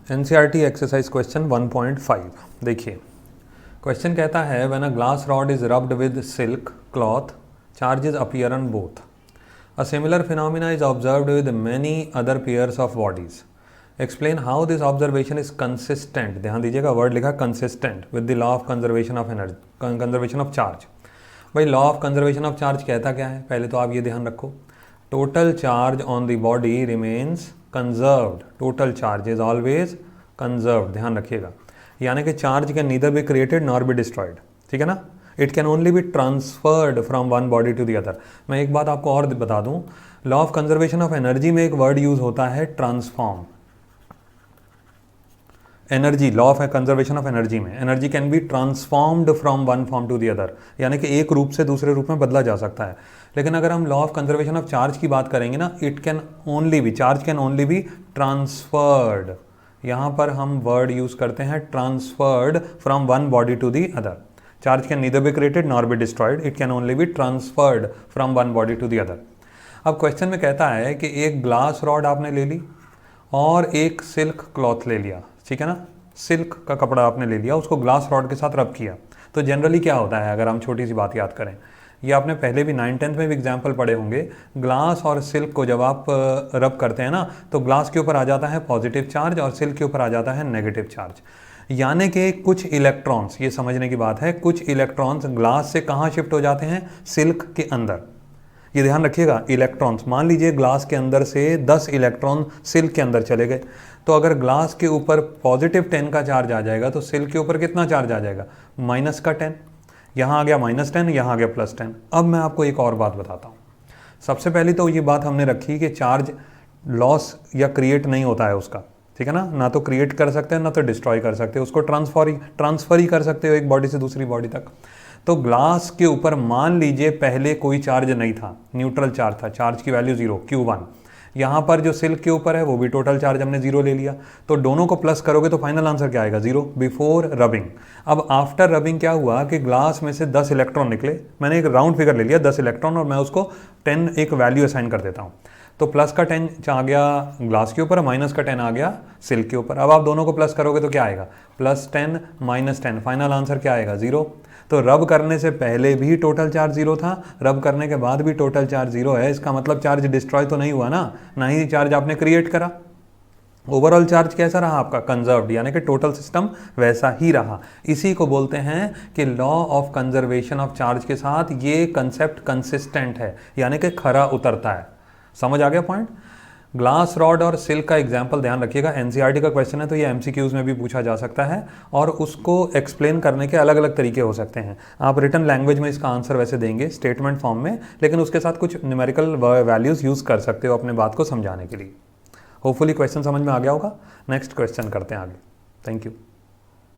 NCERT exercise question 1.5 देखिए, question कहता है when a glass rod is rubbed with silk cloth charges appear on both. A similar phenomena is observed with many other pairs of bodies. Explain how this observation is consistent. ध्यान दीजिएगा, word लिखा consistent with the law of conservation of energy, conservation of charge. भाई law of conservation of charge कहता क्या है, पहले तो आप ये ध्यान रखो, total charge on the body remains conserved. Total charge is always conserved, ध्यान रखिएगा. यानी कि charge can neither be created nor be destroyed. ठीक है ना. It can only be transferred from one body to the other. मैं एक बात आपको और बता दूं, law of conservation of energy में एक वर्ड यूज होता है transform. Energy, law of conservation of energy में energy can be transformed from one form to the other, यानी कि एक रूप से दूसरे रूप में बदला जा सकता है. लेकिन अगर हम law of conservation of charge की बात करेंगे ना, it can only be, charge can only be transferred. यहाँ पर हम वर्ड यूज करते हैं transferred from one body to the other. Charge can neither be created nor be destroyed, it can only be transferred from one body to the other. अब question में कहता है कि एक ग्लास रॉड आपने ले ली और एक सिल्क क्लॉथ ले लिया. ठीक है ना, सिल्क का कपड़ा आपने ले लिया, उसको ग्लास रॉड के साथ रब किया. तो जनरली क्या होता है, अगर हम छोटी सी बात याद करें, ये आपने पहले भी 9th-10th में भी एग्जाम्पल पढ़े होंगे. ग्लास और सिल्क को जब आप रब करते हैं ना, तो ग्लास के ऊपर आ जाता है पॉजिटिव चार्ज और सिल्क के ऊपर आ जाता है नेगेटिव चार्ज. यानी कि कुछ इलेक्ट्रॉन्स, ये समझने की बात है, कुछ इलेक्ट्रॉन्स ग्लास से कहाँ शिफ्ट हो जाते हैं, सिल्क के अंदर. ये ध्यान रखिएगा, इलेक्ट्रॉन्स, मान लीजिए ग्लास के अंदर से 10 इलेक्ट्रॉन सिल्क के अंदर चले गए, तो अगर ग्लास के ऊपर पॉजिटिव 10 का चार्ज आ जाएगा तो सिल्क के ऊपर कितना चार्ज आ जाएगा, माइनस का 10. यहाँ आ गया -10, यहाँ आ गया +10. अब मैं आपको एक और बात बताता हूँ. सबसे पहले तो ये बात हमने रखी कि चार्ज लॉस या क्रिएट नहीं होता है उसका. ठीक है ना तो क्रिएट कर सकते हैं ना तो डिस्ट्रॉय कर सकते हैं, उसको ट्रांसफर ही कर सकते हो एक बॉडी से दूसरी बॉडी तक. तो ग्लास के ऊपर मान लीजिए पहले कोई चार्ज नहीं था, न्यूट्रल चार्ज था, चार्ज की वैल्यू 0, Q1. यहाँ पर जो सिल्क के ऊपर है वो भी टोटल चार्ज हमने 0 ले लिया, तो दोनों को प्लस करोगे तो फाइनल आंसर क्या आएगा, 0 बिफोर रबिंग. अब आफ्टर रबिंग क्या हुआ कि ग्लास में से 10 इलेक्ट्रॉन निकले. मैंने एक राउंड फिगर ले लिया 10 इलेक्ट्रॉन और मैं उसको 10 एक वैल्यू असाइन कर देता हूँ. तो प्लस का 10 आ गया ग्लास के ऊपर, माइनस का 10 आ गया सिल्क के ऊपर. अब आप दोनों को प्लस करोगे तो क्या आएगा, +10 -10, फाइनल आंसर क्या आएगा, 0. तो रब करने से पहले भी टोटल चार्ज 0 था, रब करने के बाद भी टोटल चार्ज 0 है. इसका मतलब चार्ज डिस्ट्रॉय तो नहीं हुआ ना ही चार्ज आपने क्रिएट करा. ओवरऑल चार्ज कैसा रहा आपका, कंजर्व्ड, यानी कि टोटल सिस्टम वैसा ही रहा. इसी को बोलते हैं कि law of conservation of charge के साथ ये कंसेप्ट कंसिस्टेंट है, यानी कि खरा उतरता है. समझ आ गया पॉइंट. ग्लास रॉड और सिल्क का एग्जाम्पल ध्यान रखिएगा, एनसीईआरटी का क्वेश्चन है तो ये एमसीक्यूज में भी पूछा जा सकता है और उसको एक्सप्लेन करने के अलग अलग तरीके हो सकते हैं. आप रिटन लैंग्वेज में इसका आंसर वैसे देंगे स्टेटमेंट फॉर्म में, लेकिन उसके साथ कुछ न्यूमेरिकल वैल्यूज यूज कर सकते हो अपने बात को समझाने के लिए. होपफुली क्वेश्चन समझ में आ गया होगा. नेक्स्ट क्वेश्चन करते हैं आगे. Thank you.